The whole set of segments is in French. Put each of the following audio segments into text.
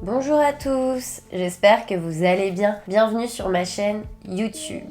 Bonjour à tous, j'espère que vous allez bien. Bienvenue sur ma chaîne YouTube.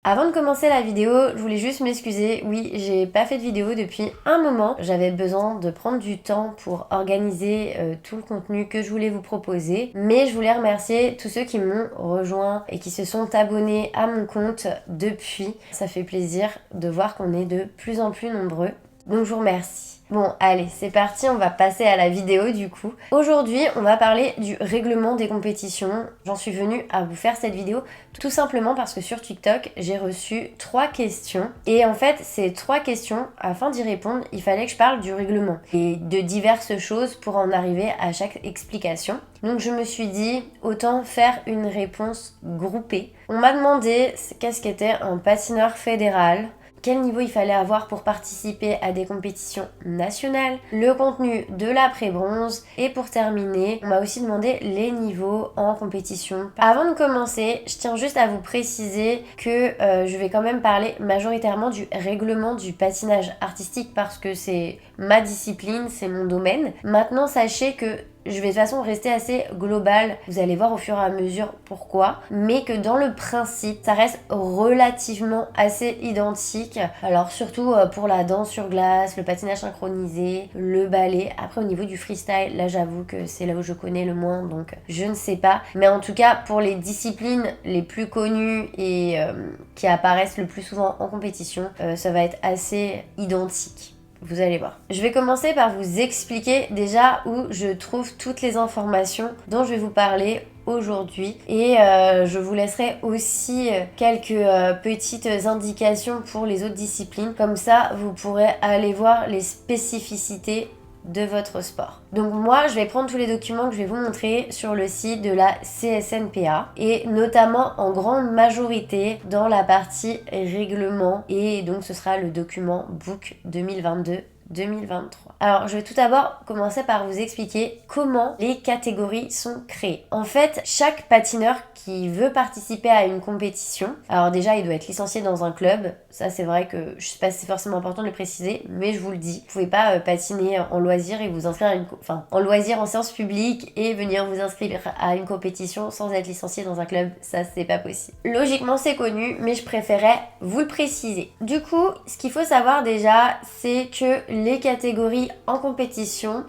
Avant de commencer la vidéo, je voulais juste m'excuser. Oui, j'ai pas fait de vidéo depuis un moment. J'avais besoin de prendre du temps pour organiser tout le contenu que je voulais vous proposer. Mais je voulais remercier tous ceux qui m'ont rejoint et qui se sont abonnés à mon compte depuis. Ça fait plaisir de voir qu'on est de plus en plus nombreux. Donc je vous remercie. Bon, allez, c'est parti, on va passer à la vidéo du coup. Aujourd'hui, on va parler du règlement des compétitions. J'en suis venue à vous faire cette vidéo tout simplement parce que sur TikTok, j'ai reçu 3 questions. Et en fait, ces 3 questions, afin d'y répondre, il fallait que je parle du règlement et de diverses choses pour en arriver à chaque explication. Donc je me suis dit, autant faire une réponse groupée. On m'a demandé qu'est-ce qu'était un patineur fédéral, quel niveau il fallait avoir pour participer à des compétitions nationales, le contenu de l'après-bronze et pour terminer, on m'a aussi demandé les niveaux en compétition. Avant de commencer, je tiens juste à vous préciser que je vais quand même parler majoritairement du règlement du patinage artistique parce que c'est ma discipline, c'est mon domaine. Maintenant, sachez que je vais de toute façon rester assez globale, vous allez voir au fur et à mesure pourquoi, mais que dans le principe, ça reste relativement assez identique. Alors surtout pour la danse sur glace, le patinage synchronisé, le ballet. Après au niveau du freestyle, là j'avoue que c'est là où je connais le moins, donc je ne sais pas. Mais en tout cas, pour les disciplines les plus connues et qui apparaissent le plus souvent en compétition, ça va être assez identique. Vous allez voir. Je vais commencer par vous expliquer déjà où je trouve toutes les informations dont je vais vous parler aujourd'hui et je vous laisserai aussi quelques petites indications pour les autres disciplines. Comme ça, vous pourrez aller voir les spécificités de votre sport. Donc moi, je vais prendre tous les documents que je vais vous montrer sur le site de la CSNPA et notamment en grande majorité dans la partie règlement et donc ce sera le document Book 2022-2023. Alors, je vais tout d'abord commencer par vous expliquer comment les catégories sont créées. En fait, chaque patineur qui veut participer à une compétition, alors déjà, il doit être licencié dans un club. Ça, c'est vrai que je sais pas si c'est forcément important de le préciser, mais je vous le dis. Vous pouvez pas patiner en loisir et vous inscrire à en loisir en séance publique et venir vous inscrire à une compétition sans être licencié dans un club. Ça, c'est pas possible. Logiquement, c'est connu, mais je préférais vous le préciser. Du coup, ce qu'il faut savoir déjà, c'est que les catégories en compétition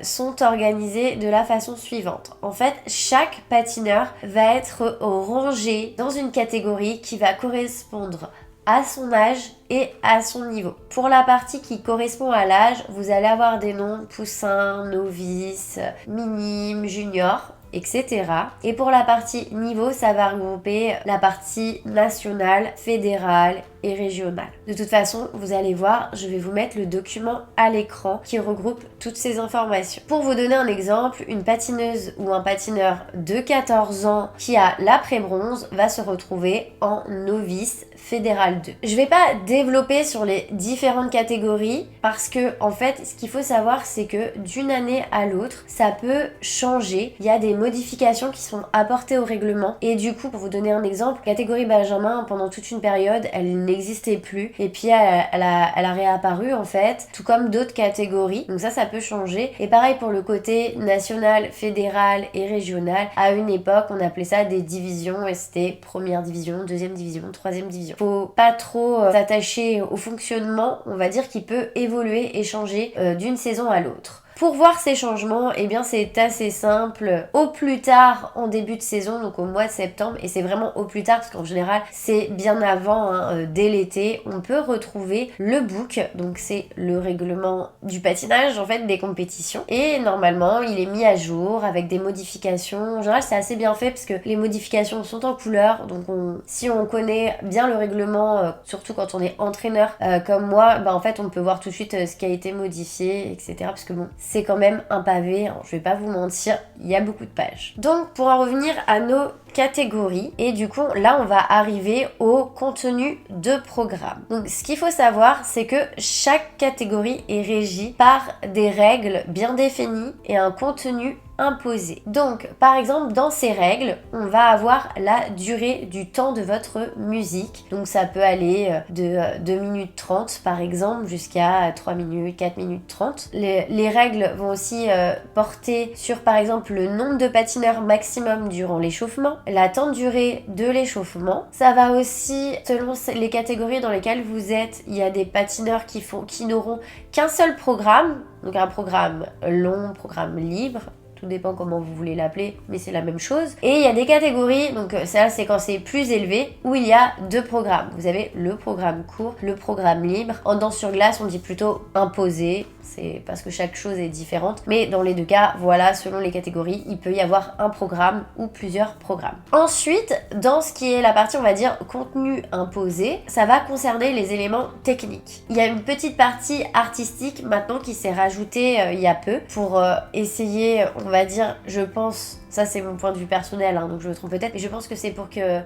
sont organisées de la façon suivante. En fait, chaque patineur va être rangé dans une catégorie qui va correspondre à son âge et à son niveau. Pour la partie qui correspond à l'âge, vous allez avoir des noms poussin, novice, minime, junior, etc. Et pour la partie niveau, ça va regrouper la partie nationale, fédérale et régionale. De toute façon, vous allez voir, je vais vous mettre le document à l'écran qui regroupe toutes ces informations. Pour vous donner un exemple, une patineuse ou un patineur de 14 ans qui a l'après-bronze va se retrouver en novice fédéral 2. Je vais pas développer sur les différentes catégories parce que en fait, ce qu'il faut savoir, c'est que d'une année à l'autre, ça peut changer. Il y a des modifications qui sont apportées au règlement et du coup, pour vous donner un exemple, catégorie Benjamin, pendant toute une période, elle n'existait plus et puis elle a réapparu en fait, tout comme d'autres catégories. Donc ça peut changer. Et pareil pour le côté national, fédéral et régional. À une époque, on appelait ça des divisions et c'était première division, deuxième division, troisième division. Faut pas trop s'attacher au fonctionnement, on va dire qu'il peut évoluer et changer d'une saison à l'autre. Pour voir ces changements, eh bien c'est assez simple. Au plus tard en début de saison, donc au mois de septembre, et c'est vraiment au plus tard parce qu'en général c'est bien avant, dès l'été, on peut retrouver le book, donc c'est le règlement du patinage en fait des compétitions. Et normalement il est mis à jour avec des modifications. En général c'est assez bien fait parce que les modifications sont en couleur, donc si on connaît bien le règlement, surtout quand on est entraîneur comme moi, en fait on peut voir tout de suite ce qui a été modifié, etc. Parce que bon, c'est quand même un pavé, je vais pas vous mentir, il y a beaucoup de pages. Donc pour en revenir à nos catégories et du coup là on va arriver au contenu de programme. Donc ce qu'il faut savoir, c'est que chaque catégorie est régie par des règles bien définies et un contenu imposé. Donc par exemple dans ces règles on va avoir la durée du temps de votre musique, donc ça peut aller de 2 minutes 30 par exemple jusqu'à 3 minutes, 4 minutes 30. Les règles vont aussi porter sur par exemple le nombre de patineurs maximum durant l'échauffement, la temps de durée de l'échauffement. Ça va aussi, selon les catégories dans lesquelles vous êtes, il y a des patineurs qui n'auront qu'un seul programme, donc un programme long, programme libre, tout dépend comment vous voulez l'appeler, mais c'est la même chose. Et il y a des catégories, donc ça c'est quand c'est plus élevé, où il y a 2 programmes. Vous avez le programme court, le programme libre. En danse sur glace, on dit plutôt imposé, c'est parce que chaque chose est différente. Mais dans les 2 cas, voilà, selon les catégories, il peut y avoir un programme ou plusieurs programmes. Ensuite, dans ce qui est la partie, on va dire, contenu imposé, ça va concerner les éléments techniques. Il y a une petite partie artistique maintenant qui s'est rajoutée il y a peu pour essayer, on va dire, je pense, ça c'est mon point de vue personnel, hein, donc je me trompe peut-être, mais je pense que c'est pour que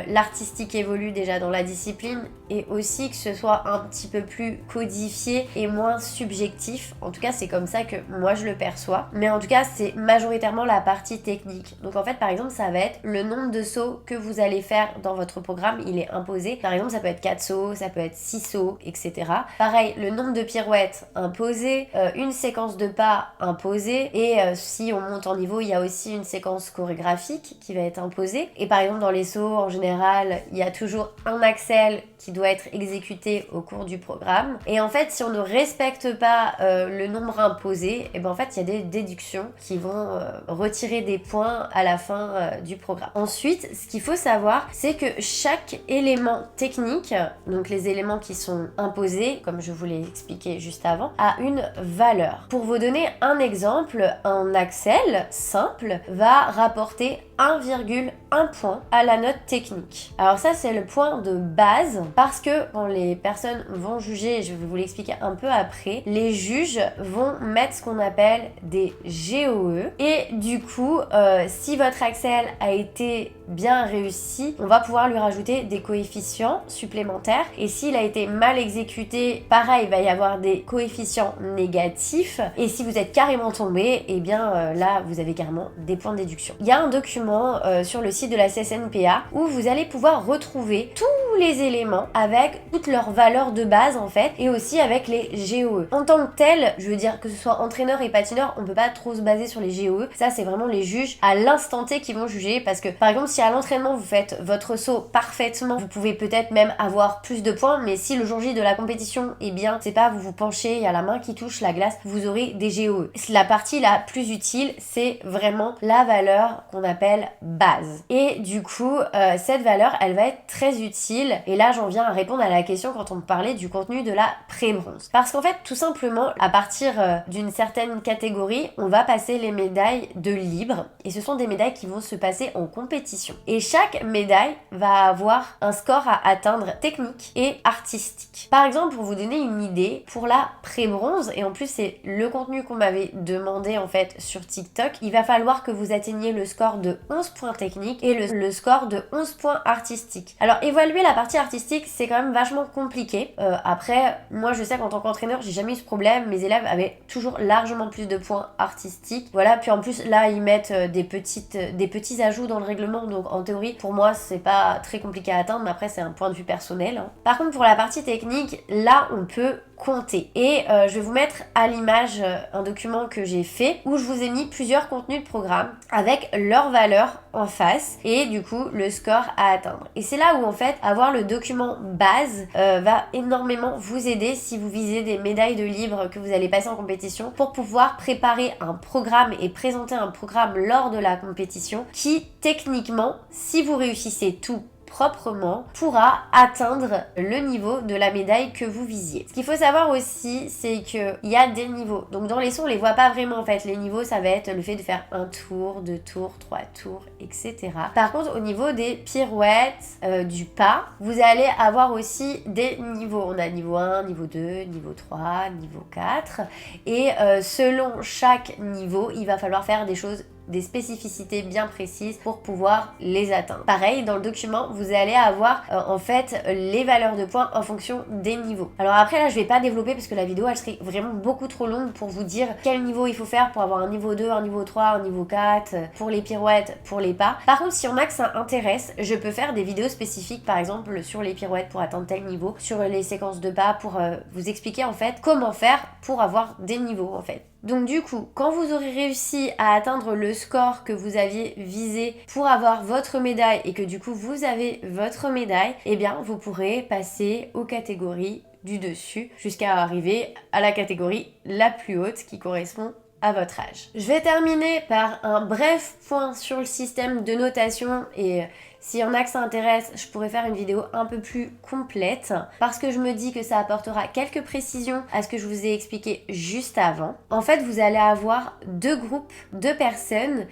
l'artistique évolue déjà dans la discipline et aussi que ce soit un petit peu plus codifié et moins subjectif. En tout cas c'est comme ça que moi je le perçois, mais en tout cas c'est majoritairement la partie technique. Donc en fait par exemple ça va être le nombre de sauts que vous allez faire dans votre programme, il est imposé. Par exemple ça peut être 4 sauts, ça peut être 6 sauts, etc. Pareil, le nombre de pirouettes imposé, une séquence de pas imposée, et si on monte en niveau il y a aussi une séquence chorégraphique qui va être imposée. Et par exemple dans les sauts en général, il y a toujours un axel qui doit être exécuté au cours du programme. Et en fait, si on ne respecte pas le nombre imposé, et ben en fait, il y a des déductions qui vont retirer des points à la fin du programme. Ensuite, ce qu'il faut savoir, c'est que chaque élément technique, donc les éléments qui sont imposés, comme je vous l'ai expliqué juste avant, a une valeur. Pour vous donner un exemple, un axel simple va rapporter 1,1 point à la note technique. Alors ça c'est le point de base parce que quand les personnes vont juger, je vais vous l'expliquer un peu après, les juges vont mettre ce qu'on appelle des GOE et du coup si votre axel a été bien réussi, on va pouvoir lui rajouter des coefficients supplémentaires, et s'il a été mal exécuté, pareil, il va y avoir des coefficients négatifs, et si vous êtes carrément tombé, et bien là vous avez carrément des points de déduction. Il y a un document sur le site de la CSNPA où vous allez pouvoir retrouver tous les éléments avec toutes leurs valeurs de base en fait, et aussi avec les GOE. En tant que tel, je veux dire que ce soit entraîneur et patineur, on peut pas trop se baser sur les GOE, ça c'est vraiment les juges à l'instant T qui vont juger, parce que par exemple si à l'entraînement vous faites votre saut parfaitement, vous pouvez peut-être même avoir plus de points, mais si le jour J de la compétition, eh bien c'est pas, vous vous penchez, il y a la main qui touche la glace, vous aurez des GOE. La partie la plus utile, c'est vraiment la valeur qu'on appelle base. Et du coup, cette valeur, elle va être très utile. Et là, j'en viens à répondre à la question quand on me parlait du contenu de la pré-bronze. Parce qu'en fait, tout simplement, à partir d'une certaine catégorie, on va passer les médailles de libre. Et ce sont des médailles qui vont se passer en compétition. Et chaque médaille va avoir un score à atteindre technique et artistique. Par exemple, pour vous donner une idée, pour la pré-bronze, et en plus c'est le contenu qu'on m'avait demandé en fait sur TikTok, il va falloir que vous atteigniez le score de 11 points techniques et le score de 11 points artistiques. Alors évaluer la partie artistique, c'est quand même vachement compliqué. Après, moi je sais qu'en tant qu'entraîneur, j'ai jamais eu ce problème. Mes élèves avaient toujours largement plus de points artistiques. Voilà, puis en plus là ils mettent des petits ajouts dans le règlement, donc en théorie pour moi c'est pas très compliqué à atteindre, mais après c'est un point de vue personnel, hein. Par contre pour la partie technique, là on peut compter. Et je vais vous mettre à l'image un document que j'ai fait où je vous ai mis plusieurs contenus de programme avec leurs valeurs en face et du coup le score à atteindre. Et c'est là où en fait avoir le document base va énormément vous aider si vous visez des médailles de libre que vous allez passer en compétition, pour pouvoir préparer un programme et présenter un programme lors de la compétition qui techniquement, si vous réussissez tout proprement, pourra atteindre le niveau de la médaille que vous visiez. Ce qu'il faut savoir aussi, c'est qu'il y a des niveaux. Donc dans les sauts, on les voit pas vraiment en fait. Les niveaux, ça va être le fait de faire un tour, 2 tours, 3 tours, etc. Par contre, au niveau des pirouettes, du pas, vous allez avoir aussi des niveaux. On a niveau 1, niveau 2, niveau 3, niveau 4. Et selon chaque niveau, il va falloir faire des choses des spécificités bien précises pour pouvoir les atteindre. Pareil, dans le document, vous allez avoir en fait les valeurs de points en fonction des niveaux. Alors après là, je vais pas développer parce que la vidéo elle serait vraiment beaucoup trop longue pour vous dire quel niveau il faut faire pour avoir un niveau 2, un niveau 3, un niveau 4, pour les pirouettes, pour les pas. Par contre, si on a que ça intéresse, je peux faire des vidéos spécifiques par exemple sur les pirouettes pour atteindre tel niveau, sur les séquences de pas pour vous expliquer en fait comment faire pour avoir des niveaux en fait. Donc du coup, quand vous aurez réussi à atteindre le score que vous aviez visé pour avoir votre médaille et que du coup vous avez votre médaille, eh bien vous pourrez passer aux catégories du dessus jusqu'à arriver à la catégorie la plus haute qui correspond à votre âge. Je vais terminer par un bref point sur le système de notation et s'il y en a que ça intéresse, je pourrais faire une vidéo un peu plus complète parce que je me dis que ça apportera quelques précisions à ce que je vous ai expliqué juste avant. En fait, vous allez avoir deux groupes de personnes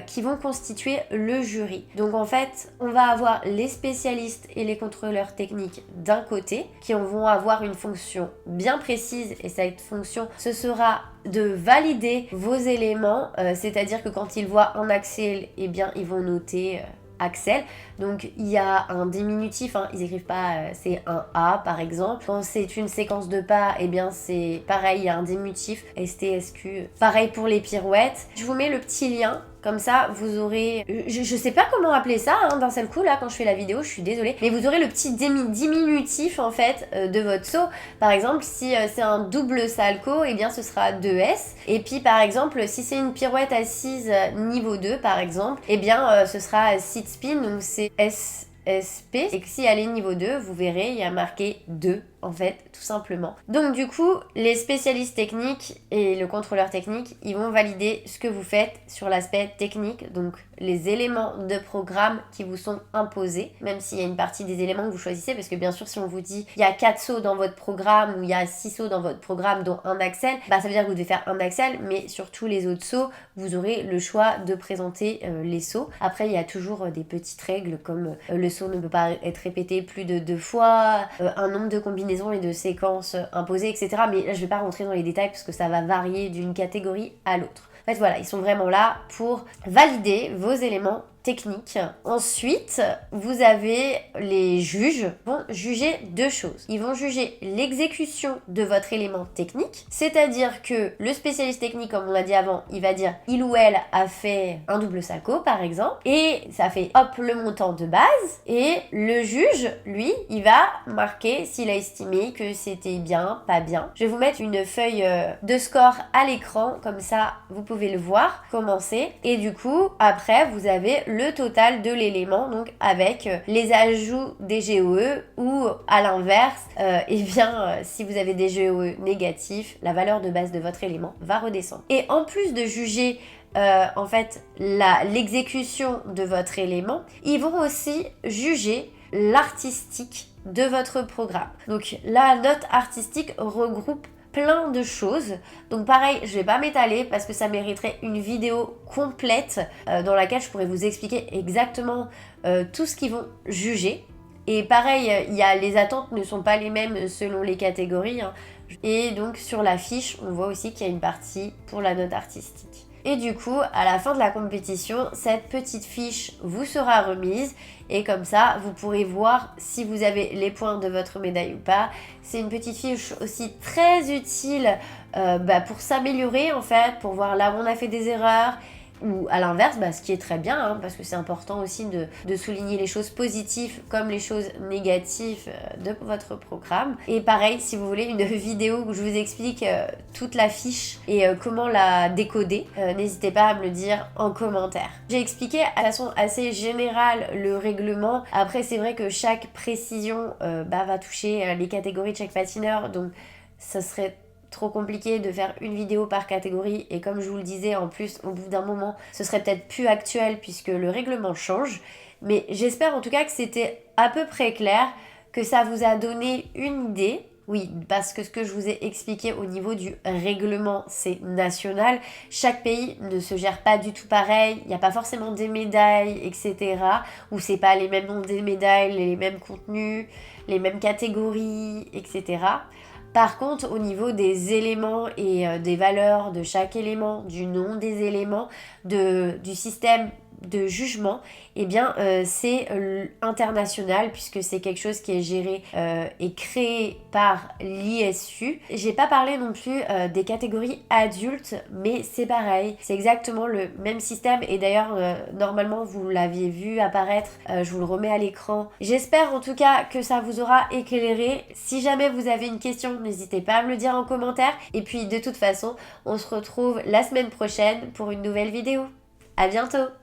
qui vont constituer le jury. Donc en fait, on va avoir les spécialistes et les contrôleurs techniques d'un côté qui vont avoir une fonction bien précise et cette fonction, ce sera de valider vos éléments, c'est-à-dire que quand ils voient un Axel, eh bien ils vont noter Axel. Donc il y a un diminutif, hein, ils écrivent pas c'est un A par exemple. Quand c'est une séquence de pas, eh bien c'est pareil, il y a un diminutif STSQ. Pareil pour les pirouettes. Je vous mets le petit lien. Comme ça, vous aurez... Je sais pas comment appeler ça hein, d'un seul coup, là, quand je fais la vidéo, je suis désolée. Mais vous aurez le petit diminutif, en fait, de votre saut. Par exemple, si c'est un double salco, eh bien, ce sera 2S. Et puis, par exemple, si c'est une pirouette assise niveau 2, par exemple, eh bien, ce sera seat spin, donc c'est SSP. Et que si elle est niveau 2, vous verrez, il y a marqué 2. En fait, tout simplement. Donc du coup, les spécialistes techniques et le contrôleur technique, ils vont valider ce que vous faites sur l'aspect technique, donc les éléments de programme qui vous sont imposés, même s'il y a une partie des éléments que vous choisissez, parce que bien sûr, si on vous dit il y a 4 sauts dans votre programme ou il y a 6 sauts dans votre programme, dont un axel, bah ça veut dire que vous devez faire un axel, mais sur tous les autres sauts, vous aurez le choix de présenter les sauts. Après, il y a toujours des petites règles comme le saut ne peut pas être répété plus de 2 fois, un nombre de combinaisons et de séquences imposées, etc. Mais là, je vais pas rentrer dans les détails parce que ça va varier d'une catégorie à l'autre. En fait, voilà, ils sont vraiment là pour valider vos éléments techniques. Ensuite, vous avez les juges vont juger deux choses. Ils vont juger l'exécution de votre élément technique, c'est-à-dire que le spécialiste technique, comme on l'a dit avant, il va dire il ou elle a fait un double salco par exemple, et ça fait hop le montant de base, et le juge, lui, il va marquer s'il a estimé que c'était bien, pas bien. Je vais vous mettre une feuille de score à l'écran, comme ça vous pouvez le voir, commencer, et du coup, après, vous avez le total de l'élément, donc avec les ajouts des GOE ou à l'inverse, si vous avez des GOE négatifs, la valeur de base de votre élément va redescendre. Et en plus de juger en fait l'exécution de votre élément, ils vont aussi juger l'artistique de votre programme. Donc la note artistique regroupe plein de choses. Donc pareil, je vais pas m'étaler parce que ça mériterait une vidéo complète dans laquelle je pourrais vous expliquer exactement tout ce qu'ils vont juger. Et pareil, les attentes ne sont pas les mêmes selon les catégories. Hein. Et donc sur la fiche, on voit aussi qu'il y a une partie pour la note artistique. Et du coup, à la fin de la compétition, cette petite fiche vous sera remise et comme ça, vous pourrez voir si vous avez les points de votre médaille ou pas. C'est une petite fiche aussi très utile pour s'améliorer en fait, pour voir là où on a fait des erreurs. Ou à l'inverse, ce qui est très bien, hein, parce que c'est important aussi de souligner les choses positives comme les choses négatives de votre programme. Et pareil, si vous voulez une vidéo où je vous explique toute la fiche et comment la décoder, n'hésitez pas à me le dire en commentaire. J'ai expliqué de façon assez générale le règlement. Après, c'est vrai que chaque précision va toucher les catégories de chaque patineur, donc ça serait trop compliqué de faire une vidéo par catégorie et comme je vous le disais en plus au bout d'un moment ce serait peut-être plus actuel puisque le règlement change, mais j'espère en tout cas que c'était à peu près clair, que ça vous a donné une idée. Oui, parce que ce que je vous ai expliqué au niveau du règlement, c'est national. Chaque pays ne se gère pas du tout pareil. Il n'y a pas forcément des médailles, etc. Ou c'est pas les mêmes noms des médailles, les mêmes contenus, les mêmes catégories, etc. Par contre, au niveau des éléments et des valeurs de chaque élément, du nom des éléments, du système de jugement, eh bien c'est international puisque c'est quelque chose qui est géré et créé par l'ISU. J'ai pas parlé non plus des catégories adultes, mais c'est pareil, c'est exactement le même système et d'ailleurs normalement vous l'aviez vu apparaître, je vous le remets à l'écran. J'espère en tout cas que ça vous aura éclairé. Si jamais vous avez une question, n'hésitez pas à me le dire en commentaire et puis de toute façon on se retrouve la semaine prochaine pour une nouvelle vidéo. À bientôt!